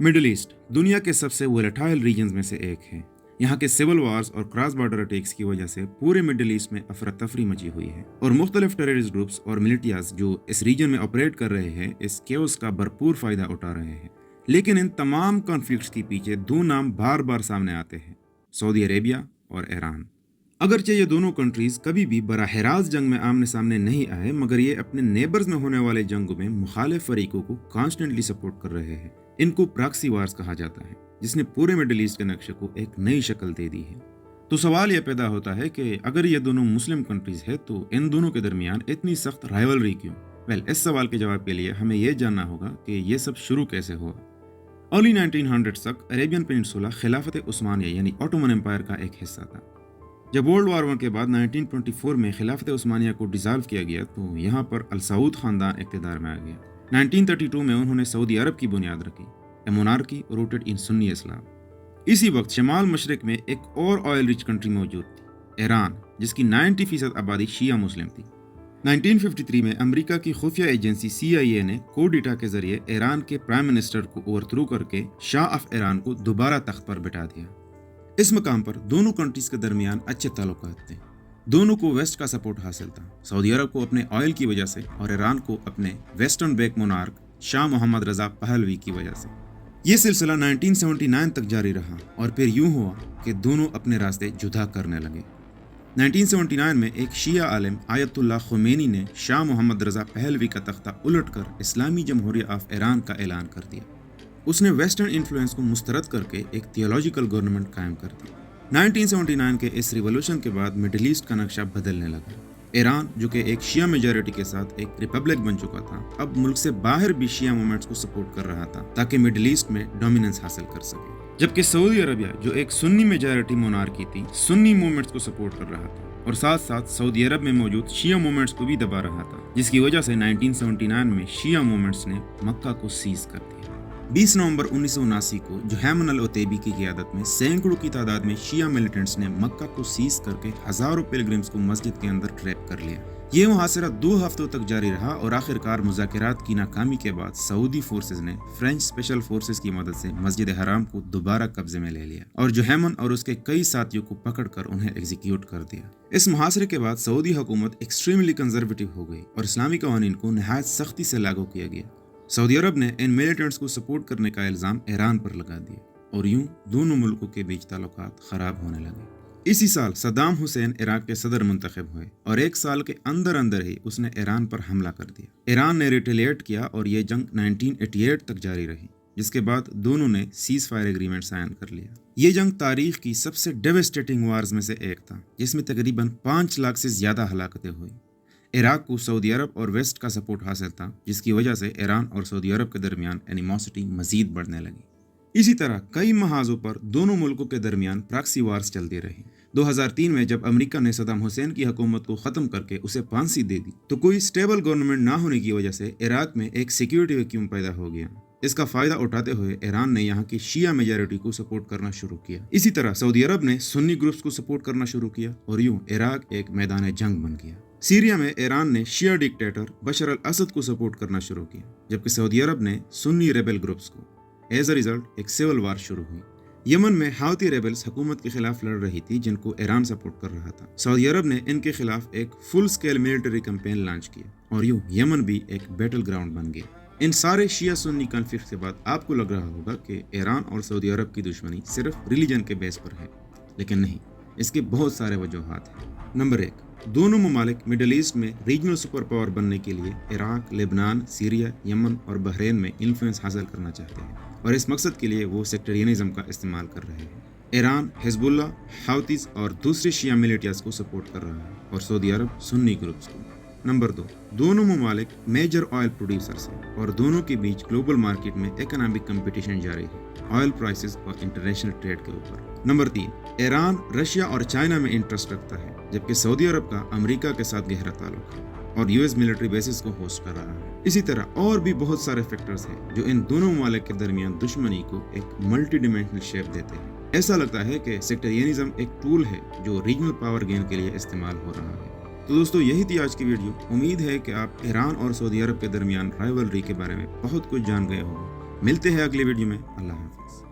Middle east दुनिया के सबसे वोलेटाइल रीजन्स में से एक है। यहाँ के सिविल वार्स और क्रॉस बॉर्डर अटैक्स की वजह से पूरे मिडिल ईस्ट में अफरा तफरी मची हुई है और मुख्तलिफ टेररिस्ट ग्रुप्स और मिलिटियाज जो इस रीजन में ऑपरेट कर रहे हैं इस केओस का भरपूर फायदा उठा रहे हैं। लेकिन इन तमाम कॉन्फ्लिक्ट्स के पीछे दो नाम बार बार सामने आते हैं, सऊदी अरेबिया और ईरान। अगरचे ये दोनों कंट्रीज कभी भी बराह रास्त जंग में आमने सामने नहीं आए, मगर ये अपने नेबर्स में होने वाले जंगों में मुखालिफ फरीकों को कॉन्स्टेंटली सपोर्ट कर रहे हैं। इनको प्रॉक्सी वार्स कहा जाता है, जिसने पूरे मिडिल ईस्ट के नक्शे को एक नई शक्ल दे दी है। तो सवाल यह पैदा होता है कि अगर ये दोनों मुस्लिम कंट्रीज है तो इन दोनों के दरमियान इतनी सख्त राइवलरी क्यों? इस सवाल के जवाब के लिए हमें यह जानना होगा कि ये सब शुरू कैसे हुआ। अर्ली 1900 तक अरेबियन पेनिनसुला खिलाफत उस्मानिया यानी ऑटोमन एम्पायर का एक हिस्सा था। जब वर्ल्ड वार 1 के बाद 1924 में खिलाफत उस्मानिया को डिसॉल्व किया गया तो यहाँ पर अल सऊद खानदान इक़्तिदार में आ गया। 1932 में उन्होंने सऊदी अरब की बुनियाद रखी, ए मोनार्की रूटेड इन सुन्नी इस्लाम। इसी वक्त शमाल मशरिक में एक और ऑयल रिच कंट्री मौजूद थी, ईरान, जिसकी 90% आबादी शिया मुस्लिम थी। 1953 में अमेरिका की खुफिया एजेंसी CIA ने कोड डेटा के जरिए ईरान के प्राइम मिनिस्टर को ओवरथ्रो करके शाह ऑफ ईरान को दोबारा तख्त पर बिठा दिया। इस मकाम पर दोनों कंट्रीज के दरमियान अच्छे ताल्लुकात थे, दोनों को वेस्ट का सपोर्ट हासिल था, सऊदी अरब को अपने ऑयल की वजह से और ईरान को अपने western back monarch Shah Mohammad Reza Pahlavi की वजह से। ये सिलसिला 1979 तक जारी रहा और फिर यूं हुआ कि दोनों अपने रास्ते जुदा करने लगे। 1979 में एक शिया आलिम आयतुल्लाह खुमैनी ने शाह मोहम्मद रजा पहलवी का तख्ता उलटकर इस्लामी जमहूरिया ऑफ ईरान का ऐलान कर दिया। उसने वेस्टर्न इन्फ्लुएंस को मुस्तरद करके एक थियोलॉजिकल गवर्नमेंट कायम कर दी। 1979 के इस रिवॉल्यूशन के बाद मिडिल ईस्ट का नक्शा बदलने लगा। ईरान, जो कि एक शिया मेजॉरिटी के साथ एक रिपब्लिक बन चुका था, अब मुल्क से बाहर भी शिया मूवमेंट्स को सपोर्ट कर रहा था ताकि मिडिल ईस्ट में डोमिनेंस हासिल कर सके। जबकि सऊदी अरबिया, जो एक सुन्नी मेजॉरिटी मोनार्की थी, सुन्नी मूवमेंट्स को सपोर्ट कर रहा था और साथ साथ सऊदी अरब में मौजूद शिया मूवमेंट्स को भी दबा रहा था, जिसकी वजह से 1979 में शिया मूवमेंट्स ने मक्का को सीज कर दिया। 20 नवंबर 1979 को जुहैमन अल-उतैबी की क़ियादत में सैकड़ों की तादाद में शिया मिलिटेंट्स ने मक्का को सीज करके हजारों पिलग्रिम्स को मस्जिद के अंदर ट्रैप कर लिया। ये मुहासरा 2 हफ्तों तक जारी रहा और आखिरकार मुज़ाकरात की नाकामी के बाद सऊदी फोर्सेज ने फ्रेंच स्पेशल फोर्सेज की मदद से मस्जिद हराम को दोबारा कब्जे में ले लिया और जुहैमन और उसके कई साथियों को पकड़कर उन्हें एग्जीक्यूट कर दिया। इस मुहासरे के बाद सऊदी हुकूमत एक्सट्रीमली कंजर्वेटिव हो गई और इस्लामी कवानीन को नहायत सख्ती से लागू किया गया। सऊदी अरब ने इन मिलिटेंट्स को सपोर्ट करने का इल्ज़ाम ईरान पर लगा दिया और यूं दोनों मुल्कों के बीच ताल्लुकात खराब होने लगे। इसी साल सद्दाम हुसैन इराक के सदर मुंतखब हुए और 1 साल के अंदर अंदर ही उसने ईरान पर हमला कर दिया। ईरान ने रिटेलिएट किया और ये जंग 1988 तक जारी रही, जिसके बाद दोनों ने सीज फायर एग्रीमेंट साइन कर लिया। ये जंग तारीख की सबसे डेवेस्टेटिंग वार्स में से एक था, जिसमें तकरीबन 5 लाख से ज्यादा हलाकतें हुई। इराक को सऊदी अरब और वेस्ट का सपोर्ट हासिल था, जिसकी वजह से ईरान और सऊदी अरब के दरमियान एनिमोसिटी मजीद बढ़ने लगी। इसी तरह कई महाजों पर दोनों मुल्कों के दरमियान प्रॉक्सी वार्स चलती रही। 2003 में जब अमेरिका ने सद्दाम हुसैन की हुकूमत को ख़त्म करके उसे फांसी दे दी तो कोई स्टेबल गवर्नमेंट ना होने की वजह से इराक में एक सिक्योरिटी वैक्यूम पैदा हो गया। इसका फायदा उठाते हुए ईरान ने यहाँ की शिया मेजॉरिटी को सपोर्ट करना शुरू किया। इसी तरह सऊदी अरब ने सुन्नी ग्रुप्स को सपोर्ट करना शुरू किया और यूं इराक एक मैदान जंग बन गया। सीरिया में ईरान ने शिया डिक्टेटर बशर अल असद को सपोर्ट करना शुरू किया, जबकि सऊदी अरब ने सुन्नी रेबल ग्रुप्स को। एज अ रिजल्ट एक सिविल वार शुरू हुई। यमन में हाउती रेबल्स हुकूमत के खिलाफ लड़ रही थी, जिनको ईरान सपोर्ट कर रहा था। सऊदी अरब ने इनके खिलाफ एक full scale military campaign launch किया और यूं यमन भी एक बैटल ग्राउंड बन गया। इन सारे शिया सुन्नी कॉन्फ्लिक्ट के बाद आपको लग रहा होगा कि ईरान और सऊदी अरब की दुश्मनी सिर्फ रिलीजन के बेस पर है, लेकिन नहीं, इसके बहुत सारे वजूहात हैं। नंबर 1, दोनों ममालिक मिडिल ईस्ट में रीजनल सुपर पावर बनने के लिए इराक, लेबनान, सीरिया, यमन और बहरीन में इन्फ्लुएंस हासिल करना चाहते हैं और इस मकसद के लिए वो सेक्टेरियनिज्म का इस्तेमाल कर रहे हैं। ईरान हिजबुल्लाह, हाउतीज और दूसरे शिया मिलिटियाज को सपोर्ट कर रहा है और सऊदी अरब सुन्नी ग्रुप्स को। नंबर 2, दोनों ममालिक मेजर ऑयल प्रोड्यूसर्स हैं और दोनों के बीच ग्लोबल मार्केट में इकोनॉमिक कंपटीशन जारी है, ऑयल प्राइसेस और इंटरनेशनल ट्रेड के ऊपर। नंबर 3, ईरान रशिया और चाइना में इंटरेस्ट रखता है, जबकि सऊदी अरब का अमेरिका के साथ गहरा ताल्लुक है और यूएस मिलिट्री बेसिस को होस्ट कर रहा है। इसी तरह और भी बहुत सारे फैक्टर्स हैं जो इन दोनों ममालिक के दरमियान दुश्मनी को एक मल्टी डिमेंशनल शेप देते हैं। ऐसा लगता है कि सेक्टेरियनिज्म एक टूल है जो रीजनल पावर गेन के लिए इस्तेमाल हो रहा है। तो दोस्तों, यही थी आज की वीडियो। उम्मीद है कि आप ईरान और सऊदी अरब के दरमियान राइवलरी के बारे में बहुत कुछ जान गए होंगे। ملتے ہیں اگلے ویڈیو میں. اللہ حافظ.